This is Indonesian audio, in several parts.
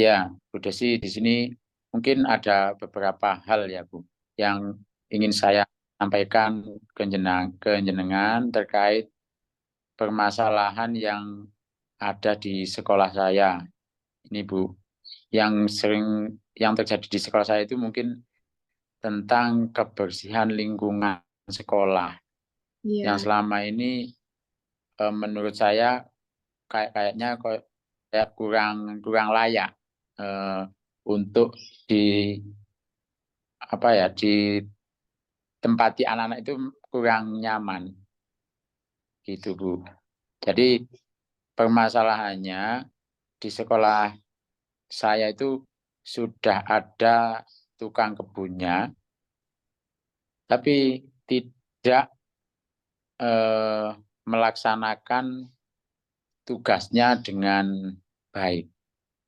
Ya, Bu Desi, di sini mungkin ada beberapa hal ya, Bu, yang ingin saya sampaikan ke jenengan terkait permasalahan yang ada di sekolah saya. Ini, Bu, yang terjadi di sekolah saya itu mungkin tentang kebersihan lingkungan sekolah yang Iya. selama ini menurut saya kayaknya kayak kurang kurang layak eh, untuk di apa ya ditempati anak-anak itu kurang nyaman gitu, Bu. Jadi permasalahannya di sekolah saya itu sudah ada tukang kebunnya, tapi tidak eh, melaksanakan tugasnya dengan baik.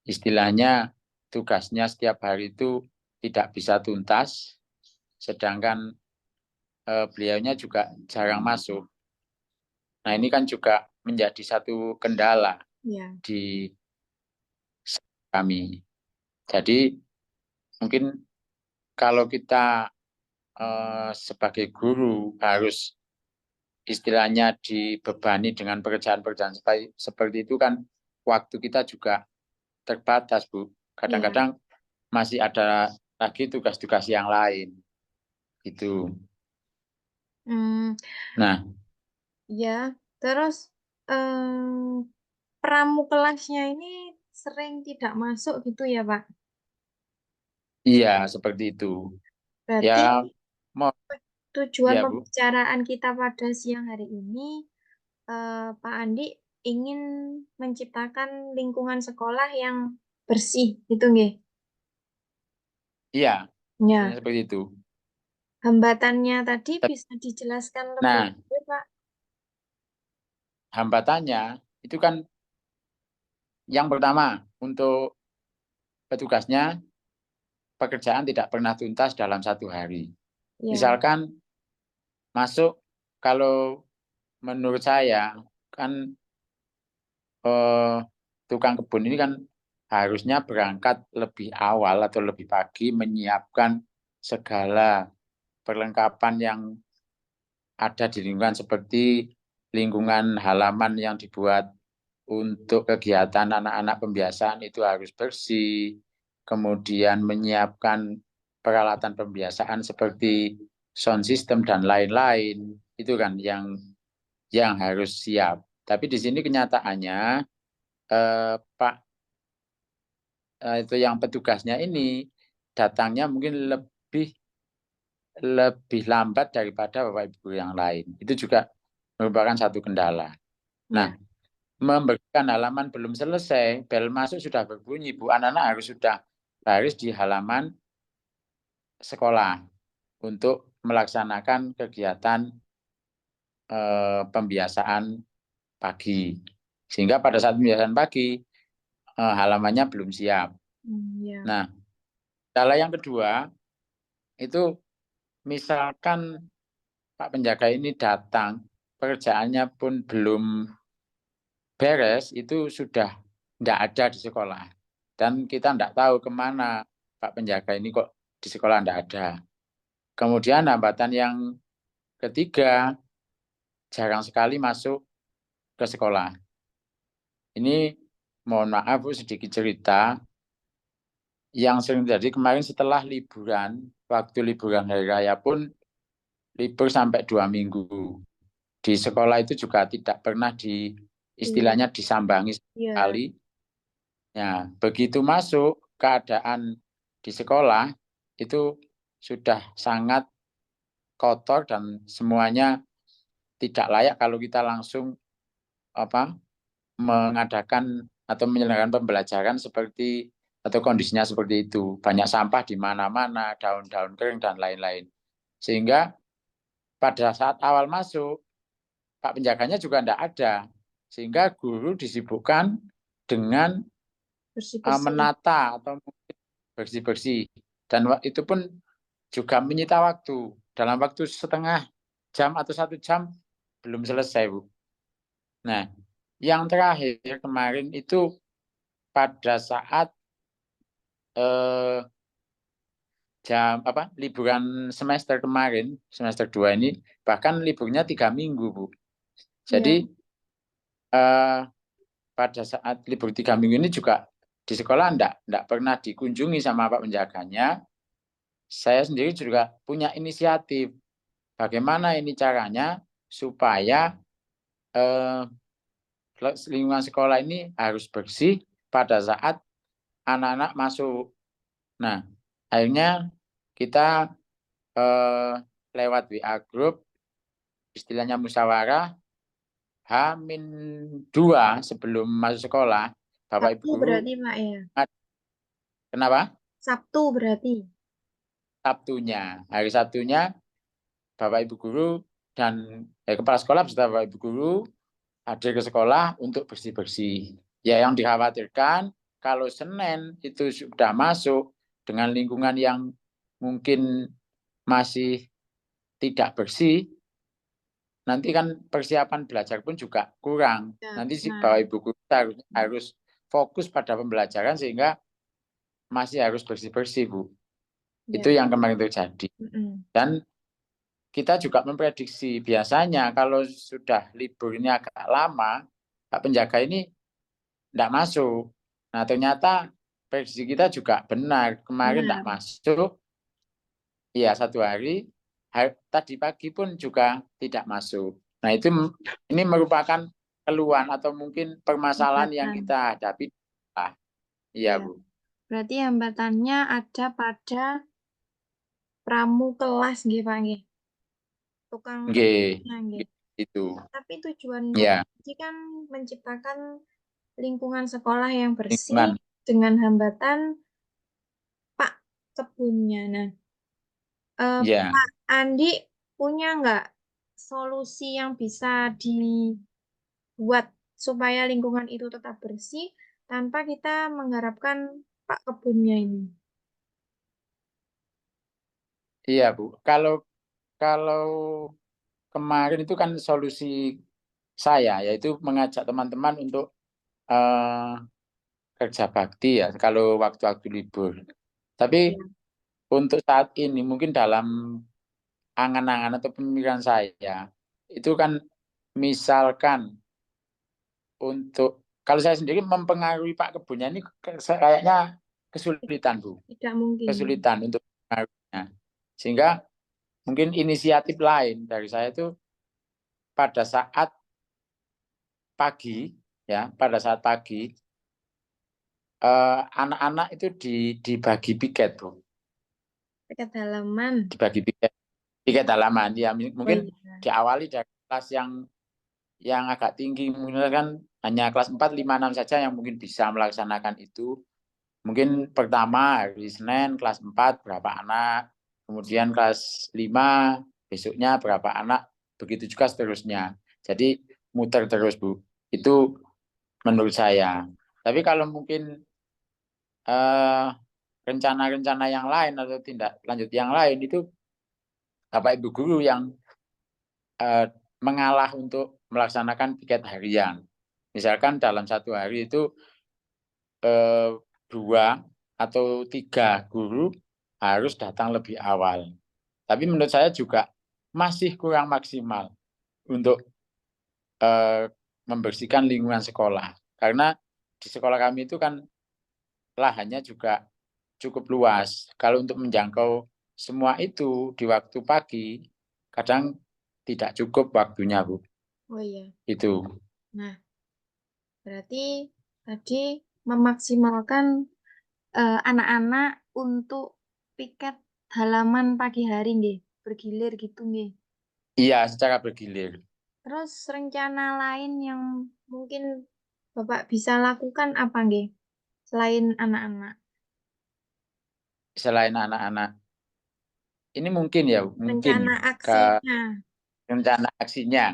Istilahnya tugasnya setiap hari itu tidak bisa tuntas, sedangkan beliaunya juga jarang masuk. Nah, ini kan juga menjadi satu kendala Iya. di kami. Jadi mungkin kalau kita sebagai guru harus istilahnya dibebani dengan pekerjaan-pekerjaan seperti itu kan waktu kita juga terbatas, Bu. Iya. Kadang-kadang masih ada lagi tugas-tugas yang lain gitu. Hmm, Nah, ya. Terus pramukelasnya ini sering tidak masuk gitu ya, Pak? iya seperti itu. Ya, Berarti mau tujuan ya, Bu. pembicaraan kita pada siang hari ini, Pak Andi ingin menciptakan lingkungan sekolah yang bersih, gitu nggih? Iya, Ya. seperti itu. Hambatannya tadi bisa dijelaskan lebih Nah, lanjut, Pak? hambatannya itu kan yang pertama untuk petugasnya pekerjaan tidak pernah tuntas dalam satu hari. Ya. Misalkan masuk, kalau menurut saya kan eh, tukang kebun ini kan harusnya berangkat lebih awal atau lebih pagi menyiapkan segala perlengkapan yang ada di lingkungan seperti lingkungan halaman yang dibuat untuk kegiatan anak-anak pembiasaan itu harus bersih, kemudian menyiapkan peralatan pembiasaan seperti sound system dan lain-lain, itu kan yang harus siap. Tapi di sini kenyataannya Pak itu yang petugasnya ini datangnya mungkin lebih lebih lambat daripada Bapak Ibu yang lain. Itu juga merupakan satu kendala. Nah, Ya. memberikan halaman belum selesai, bel masuk sudah berbunyi, Bu. Anak-anak sudah baris di halaman sekolah untuk melaksanakan kegiatan pembiasaan pagi. Sehingga pada saat pembiasaan pagi, halamannya belum siap. Ya. Nah, kendala yang kedua, itu misalkan Pak penjaga ini datang, pekerjaannya pun belum beres, itu sudah tidak ada di sekolah. Dan kita tidak tahu kemana Pak penjaga ini kok di sekolah tidak ada. Kemudian hambatan yang ketiga, jarang sekali masuk ke sekolah. Ini mohon maaf Bu, sedikit cerita. Yang sering terjadi kemarin setelah liburan, waktu liburan hari raya pun libur sampai 2 minggu. Di sekolah itu juga tidak pernah Iya. istilahnya disambangi Iya. sekali. Ya, begitu masuk keadaan di sekolah itu sudah sangat kotor dan semuanya tidak layak kalau kita langsung apa mengadakan atau menyelenggarakan pembelajaran seperti atau kondisinya seperti itu. Banyak sampah di mana-mana, daun-daun kering dan lain-lain. Sehingga pada saat awal masuk, Pak penjaganya juga tidak ada. Sehingga guru disibukkan dengan Bersih-bersih. menata atau bersih-bersih. Dan itu pun juga menyita waktu. Dalam waktu setengah jam atau 1 jam belum selesai, Bu. Nah, yang terakhir kemarin itu pada saat eh, liburan semester kemarin, semester 2 ini bahkan liburnya 3 minggu, Bu. Iya. Jadi pada saat libur 3 minggu ini juga di sekolah enggak pernah dikunjungi sama Pak penjaganya. Saya sendiri juga punya inisiatif. Bagaimana ini caranya supaya lingkungan sekolah ini harus bersih pada saat anak-anak masuk. Nah, akhirnya kita lewat WA group, istilahnya musyawarah, H-2 sebelum masuk sekolah, Bapak Ibu Sabtu Guru, berarti, Pak, ya? kenapa? Sabtu berarti. Hari Sabtunya, Bapak Ibu Guru dan kepala sekolah beserta Bapak Ibu Guru hadir ke sekolah untuk bersih-bersih. Ya, yang dikhawatirkan kalau Senin itu sudah masuk dengan lingkungan yang mungkin masih tidak bersih, nanti kan persiapan belajar pun juga kurang. Ya. Nanti si Nah, Bapak Ibu Guru harus fokus pada pembelajaran sehingga masih harus bersih-bersih, Bu. Itu ya. yang kemarin terjadi. Dan kita juga memprediksi biasanya kalau sudah libur ini agak lama, Pak penjaga ini tidak masuk. Nah, ternyata prediksi kita juga benar. Kemarin tidak Benar. masuk, iya 1 hari, tadi pagi pun juga tidak masuk. Nah, ini merupakan keluhan atau mungkin permasalahan yang Hambatan. kita hadapi. Iya, Ya. Bu. Berarti hambatannya ada pada pramu kelas nggih, Pak nggih. Tukang Nggih, tukangnya nggih. itu. Tapi tujuan Ya, Provinsi kan menciptakan lingkungan sekolah yang bersih lingkungan. dengan hambatan Pak kebunnya. Nah, Ya. Pak Andi punya nggak solusi yang bisa dibuat supaya lingkungan itu tetap bersih tanpa kita mengharapkan Pak kebunnya ini? Iya, Bu. Kalau kalau kemarin itu kan solusi saya yaitu mengajak teman-teman untuk eh, kerja bakti ya kalau waktu-waktu libur. Tapi Ya. untuk saat ini mungkin dalam angan-angan atau pemikiran saya itu kan misalkan untuk kalau saya sendiri mempengaruhi Pak Kebunnya ini kayaknya kesulitan, Bu. Tidak mungkin. Kesulitan untuk mempengaruhinya. Sehingga mungkin inisiatif lain dari saya itu pada saat pagi ya, pada saat pagi anak-anak itu dibagi piket, Bu. Dekat halaman. Dibagi piket halaman ya, Oh mungkin iya. diawali dari kelas yang agak tinggi, mungkin kan hanya kelas 4, 5, 6 saja yang mungkin bisa melaksanakan itu. Mungkin pertama hari Senin kelas 4 berapa anak, kemudian kelas 5 besoknya berapa anak, begitu juga seterusnya. Jadi muter terus, Bu. Itu menurut saya. Tapi kalau mungkin rencana-rencana yang lain atau tindak lanjut yang lain itu Bapak Ibu Guru yang mengalah untuk melaksanakan piket harian. Misalkan dalam 1 hari itu 2 atau 3 guru harus datang lebih awal. Tapi menurut saya juga masih kurang maksimal untuk membersihkan lingkungan sekolah. Karena di sekolah kami itu kan lahannya juga cukup luas. Kalau untuk menjangkau semua itu di waktu pagi, kadang tidak cukup waktunya, Bu. Oh iya. Itu. Nah, berarti tadi memaksimalkan anak-anak untuk piket halaman pagi hari nggih, bergilir gitu nggih. Iya, secara bergilir. Terus rencana lain yang mungkin Bapak bisa lakukan apa nggih selain anak-anak? Selain anak-anak. Ini mungkin ya, mungkin Rencana ke aksinya rencana aksinya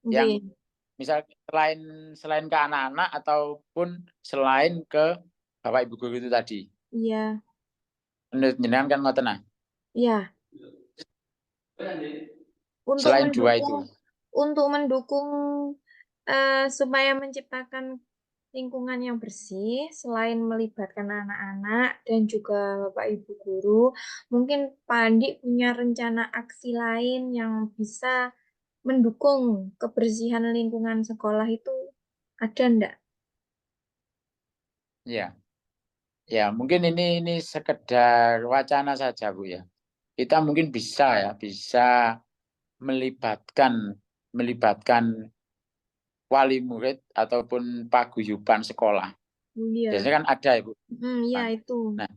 yang nggih. misal selain ke anak-anak ataupun selain ke Bapak Ibu guru itu tadi. Iya, Menurut jenengan kan ngoten nah. iya. Untuk Selain 2 mendukung itu. untuk mendukung supaya menciptakan lingkungan yang bersih selain melibatkan anak-anak dan juga Bapak Ibu guru, mungkin Pak Andi punya rencana aksi lain yang bisa mendukung kebersihan lingkungan sekolah itu ada enggak? Ya, ya mungkin ini sekedar wacana saja Bu ya. Kita mungkin bisa melibatkan melibatkan wali murid ataupun paguyuban sekolah. Iya. Biasanya kan ada ya Bu. Iya itu. Nah,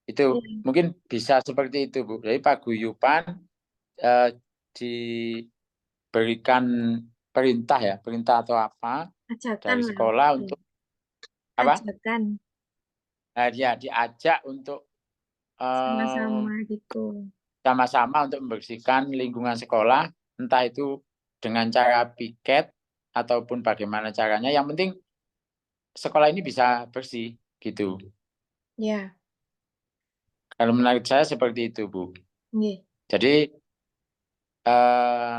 itu Iya. mungkin bisa seperti itu Bu. Jadi paguyuban diberikan perintah atau apa Ajakan dari lah. sekolah Iya. untuk apa? Ajakan Nah, dia diajak untuk eh, sama-sama gitu. sama-sama untuk membersihkan lingkungan sekolah, entah itu dengan cara piket ataupun bagaimana caranya. Yang penting sekolah ini bisa bersih gitu. Ya, Kalau menurut saya seperti itu, Bu. nggih. Jadi eh,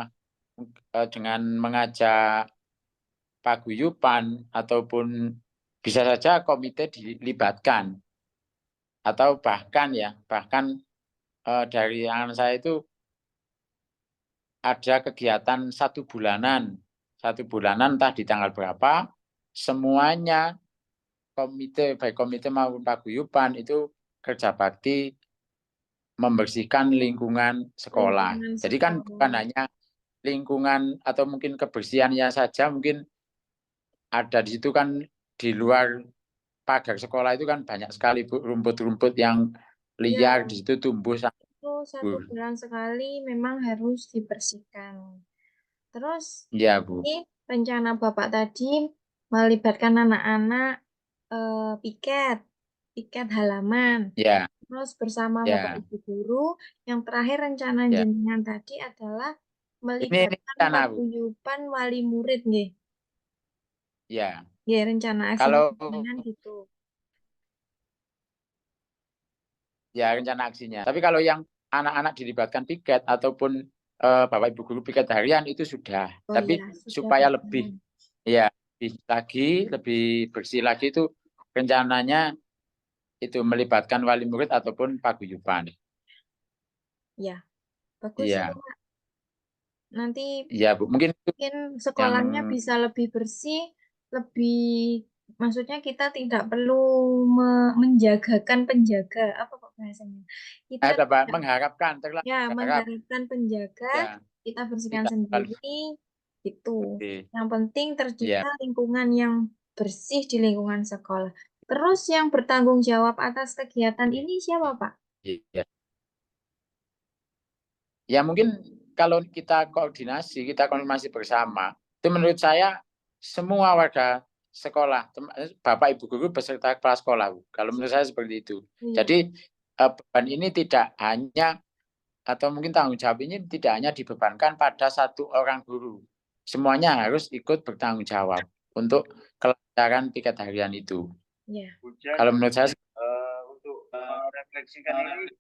dengan mengajak paguyuban ataupun bisa saja komite dilibatkan atau bahkan dari anak saya itu ada kegiatan 1 bulanan entah di tanggal berapa semuanya komite baik komite maupun paguyuban itu kerja bakti membersihkan lingkungan sekolah. Lingkungan Jadi kan bukan sekolah. hanya lingkungan atau mungkin kebersihannya saja, mungkin ada di situ kan di luar pagar sekolah itu kan banyak sekali Bu, rumput-rumput yang liar Ya, di situ tumbuh itu satu subur. bulan sekali memang harus dibersihkan. Terus Iya Bu. ini rencana Bapak tadi melibatkan anak-anak piket, piket halaman. Ya, Terus bersama Bapak ya, Ibu guru, yang terakhir rencana ya. jenengan tadi adalah Ini melibatkan rencana Bu. paguyuban wali murid nggih. Ya. Ya, rencana aksinya Kalau jenengan gitu. ya rencana aksinya. Tapi kalau yang anak-anak dilibatkan piket ataupun Bapak Ibu guru piket harian itu sudah. Oh Tapi iya, sudah supaya berjalan. lebih ya lebih bersih lagi itu rencananya itu melibatkan wali murid ataupun paguyuban. Ya, bagus itu, Iya, Pak. Nanti iya Bu. Mungkin itu mungkin yang sekolahnya bisa lebih bersih, lebih maksudnya kita tidak perlu menjagakan penjaga, apa kok bahasanya? Kita apa tidak mengharapkan terlalu ya berharap mengharapkan penjaga, ya kita bersihkan tidak terlalu sendiri gitu. oke. Yang penting Iya, tercipta lingkungan yang bersih di lingkungan sekolah. Terus yang bertanggung jawab atas kegiatan ini siapa, Pak? iya. Ya mungkin kalau kita koordinasi bersama, itu menurut saya semua warga sekolah, Bapak Ibu guru beserta kepala sekolah, Bu. Kalau menurut saya seperti itu. Iya, Jadi beban ini tidak hanya atau mungkin tanggung jawab ini tidak hanya dibebankan pada satu orang guru. Semuanya harus ikut bertanggung jawab untuk kelancaran piket harian itu. iya. Kalau menurut saya Untuk merefleksikan ini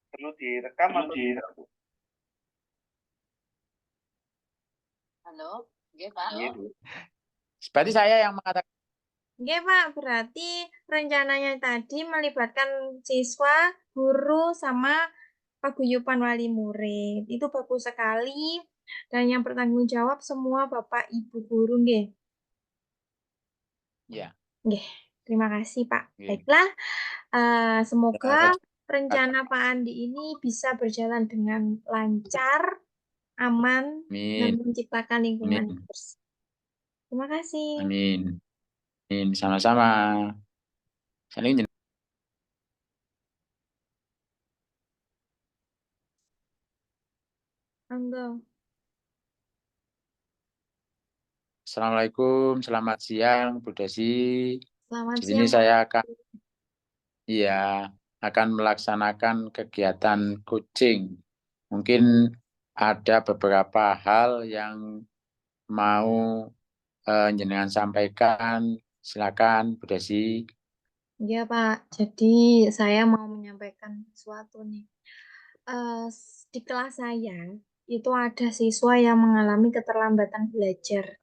perlu direkam atau tidak? Halo, nggih Pak. Gitu. berarti saya yang mengatakan Oke, Pak. Berarti rencananya tadi melibatkan siswa, guru, sama paguyuban wali murid. Itu bagus sekali. Dan yang bertanggung jawab semua Bapak Ibu guru, nggih. ya, Nggih, terima kasih, Pak. ya, Baiklah, semoga saya rencana Pak Andi ini bisa berjalan dengan lancar, aman, dan amin, menciptakan lingkungan yang amin, bersih. Terima kasih. amin, amin, sama-sama. Saling Monggo. Assalamualaikum, selamat siang, Bu Desi. Selamat Di sini siang, Pak. saya akan melaksanakan kegiatan coaching. Mungkin ada beberapa hal yang mau jenengan sampaikan. Silakan, Bu Desi. Ya, Pak. Jadi saya mau menyampaikan sesuatu nih. Di kelas saya itu ada siswa yang mengalami keterlambatan belajar.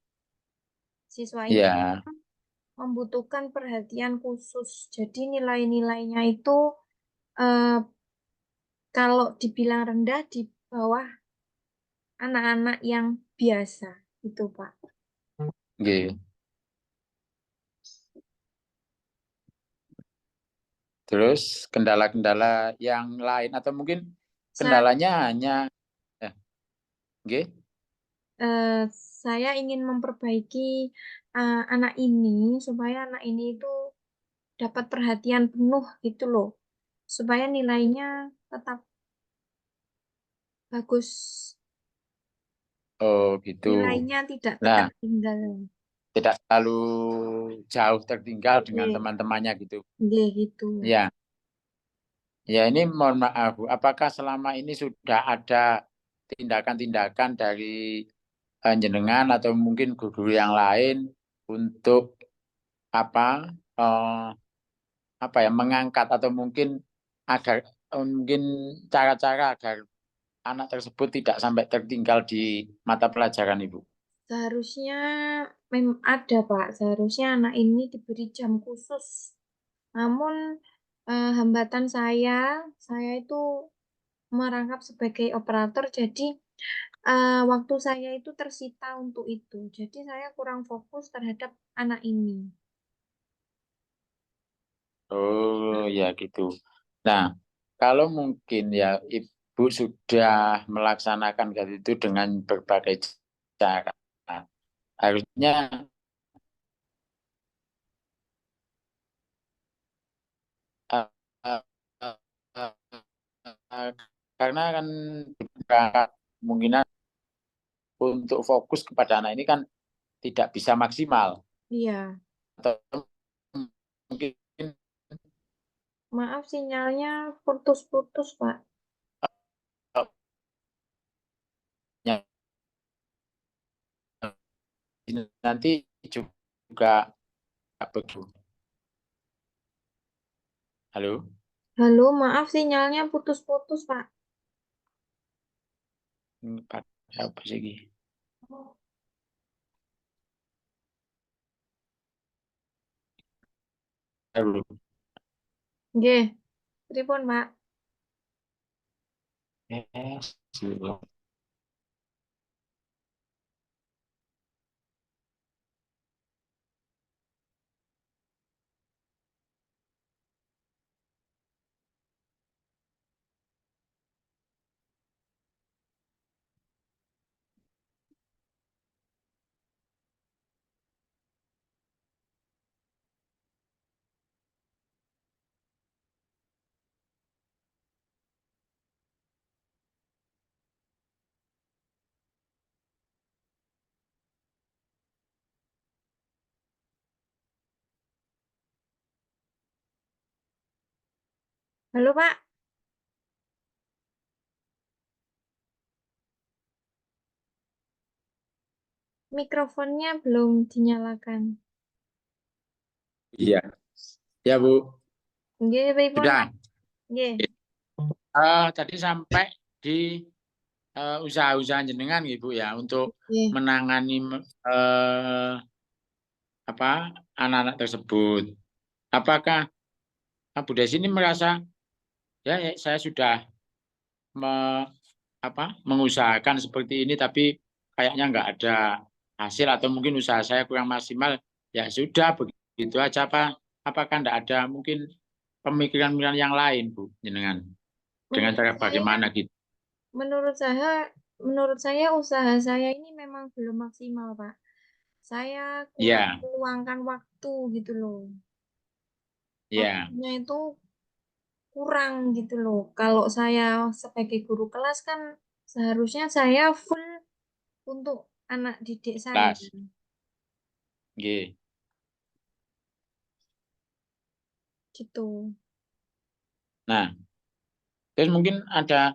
Siswa ini Ya, membutuhkan perhatian khusus. Jadi nilai-nilainya itu kalau dibilang rendah di bawah anak-anak yang biasa, itu Pak. nggih. Terus kendala-kendala yang lain atau mungkin kendalanya hanya nggih. Saya ingin memperbaiki anak ini supaya anak ini itu dapat perhatian penuh gitu loh, supaya nilainya tetap bagus, Oh, gitu. nilainya tidak Nah, tertinggal. tidak terlalu jauh tertinggal dengan Oke, teman-temannya gitu. nggih, gitu. Ya, ya ini mohon maaf, Bu. Apakah selama ini sudah ada tindakan-tindakan dari jenengan atau mungkin guru yang lain untuk apa mengangkat atau mungkin agar mungkin cara-cara agar anak tersebut tidak sampai tertinggal di mata pelajaran, Ibu? Seharusnya ada Pak, seharusnya anak ini diberi jam khusus. Namun hambatan saya itu merangkap sebagai operator, jadi waktu saya itu tersita untuk itu. Jadi saya kurang fokus terhadap anak ini. Oh ya gitu. Nah, kalau mungkin ya Ibu sudah melaksanakan itu dengan berbagai cara, harusnya uh, uh, uh, uh, karena kan kemungkinan untuk fokus kepada anak ini kan tidak bisa maksimal Iya, atau mungkin maaf sinyalnya putus-putus Pak. ya, nanti juga begitu. Halo, Halo, maaf sinyalnya putus-putus Pak. apa sih? Halo. Nggih, pripun Pak? Silakan. Halo Pak, mikrofonnya belum dinyalakan. Iya, ya Bu. Nggih, pripun Sudah. Pak? Nggih, Tadi sampai di usaha-usaha jenengan Ibu ya untuk nggih. menangani anak-anak tersebut. Apakah Bu Desi ini merasa ya saya sudah me- mengusahakan seperti ini tapi kayaknya nggak ada hasil atau mungkin usaha saya kurang maksimal, ya sudah begitu aja apakah nggak ada mungkin pemikiran-pemikiran yang lain Bu jenengan dengan Menurut cara saya, bagaimana gitu? menurut saya, menurut saya usaha saya ini memang belum maksimal, Pak. Saya kurang Ya, meluangkan waktu gitu loh. ya, Waktunya itu kurang gitu loh. Kalau saya sebagai guru kelas kan seharusnya saya full untuk anak didik saya. kelas. Nggih. Gitu. Nah, terus mungkin ada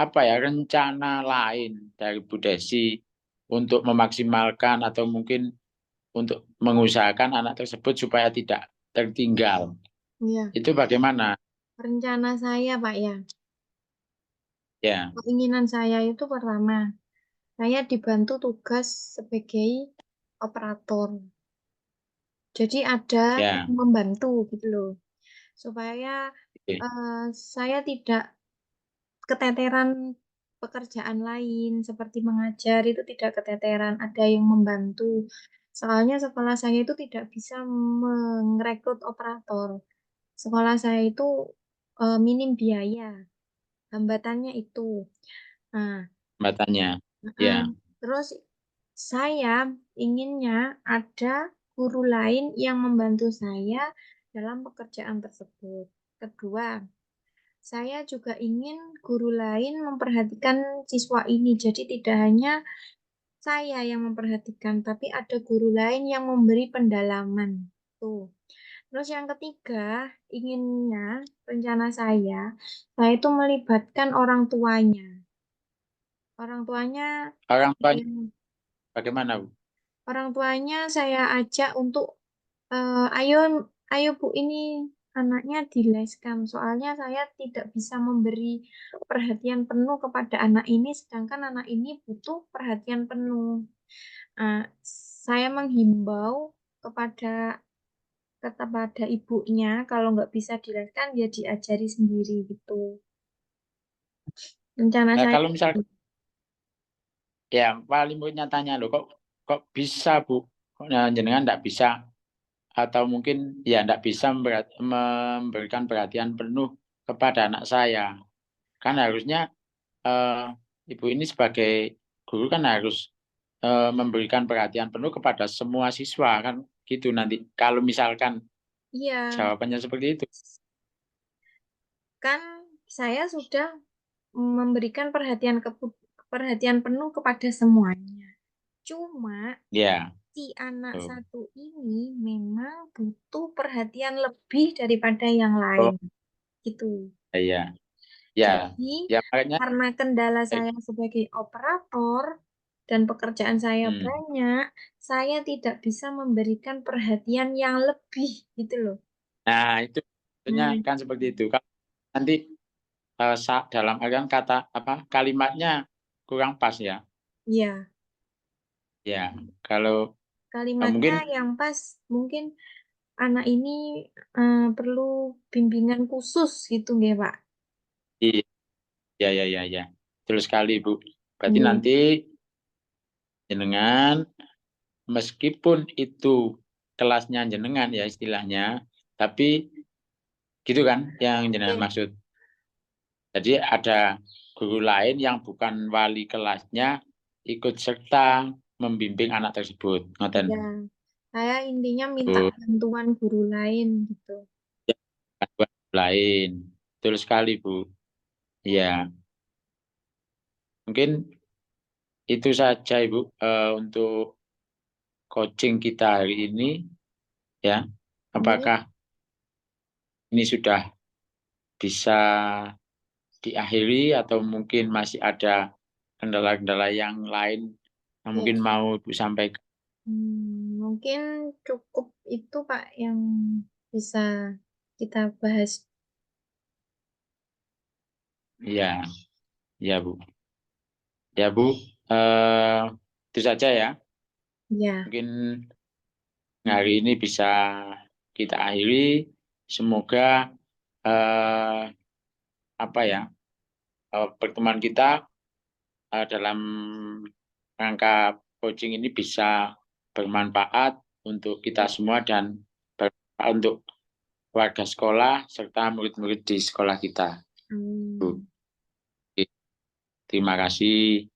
rencana lain dari Bu Desi untuk memaksimalkan atau mungkin untuk mengusahakan anak tersebut supaya tidak tertinggal. Iya. Itu bagaimana? Rencana saya, Pak ya. Ya, Keinginan saya itu pertama, saya dibantu tugas sebagai operator. Jadi ada Ya, yang membantu gitu loh, supaya oke. saya tidak keteteran pekerjaan lain seperti mengajar itu tidak keteteran, ada yang membantu. Soalnya sekolah saya itu tidak bisa merekrut operator. Sekolah saya itu minim biaya, hambatannya itu. Nah, Hambatannya. Ya, terus saya inginnya ada guru lain yang membantu saya dalam pekerjaan tersebut. Kedua, saya juga ingin guru lain memperhatikan siswa ini. Jadi tidak hanya saya yang memperhatikan, tapi ada guru lain yang memberi pendalaman. Tuh. Terus yang ketiga, rencana saya itu melibatkan orang tuanya. Orang tuanya, orang tuanya yang- bagaimana, Bu? orang tuanya saya ajak untuk ayo, ayo Bu, ini anaknya dileskan. Soalnya saya tidak bisa memberi perhatian penuh kepada anak ini, sedangkan anak ini butuh perhatian penuh. Eh, saya menghimbau kepada kepada ibunya, kalau nggak bisa dileskan, ya diajari sendiri gitu. Rencana Nah, saya. kalau misalkan ya paling punya tanya loh, kok bisa Bu? Nah, jenengan enggak bisa atau mungkin ya enggak bisa memberikan perhatian penuh kepada anak saya. Kan harusnya eh, ibu ini sebagai guru kan harus memberikan perhatian penuh kepada semua siswa kan gitu nanti. Kalau misalkan Iya, jawabannya seperti itu. kan saya sudah memberikan perhatian penuh kepada semuanya. Cuma Ya. si anak Oh, satu ini memang butuh perhatian lebih daripada yang oh, lain. Gitu. iya. Ya. Jadi, Ya makanya karena kendala saya sebagai operator dan pekerjaan saya hmm. banyak, saya tidak bisa memberikan perhatian yang lebih gitu loh. Nah, itu tentunya Nah, kan seperti itu. Kalau nanti dalam artian kata apa kalimatnya kurang pas ya. ya, Ya, kalau kalimatnya mungkin yang pas mungkin anak ini perlu bimbingan khusus gitu nggih, Pak? iya, ya, ya, ya, ya. Betul sekali, Bu. Berarti Nggih. nanti jenengan meskipun itu kelasnya jenengan ya istilahnya, tapi gitu kan yang jenengan Nggih. maksud. Jadi ada guru lain yang bukan wali kelasnya ikut serta membimbing anak tersebut. Ngoten. Iya. Saya intinya minta Oh, bantuan guru lain gitu. ya, bukan lain. Betul sekali, Bu. Ya, mungkin itu saja Ibu untuk coaching kita hari ini ya. Nggih. Apakah ini sudah bisa diakhiri atau mungkin masih ada kendala-kendala yang lain yang Ya. mungkin mau Ibu sampaikan? Mungkin cukup itu Pak yang bisa kita bahas. Iya, iya Bu. Ya Bu, eh, itu saja ya. Ya, Mungkin hari ini bisa kita akhiri. Semoga eh, apa ya pertemuan kita dalam rangka coaching ini bisa bermanfaat untuk kita ya. semua dan bermanfaat untuk warga sekolah serta murid-murid di sekolah kita. Bu. Hmm. Terima kasih.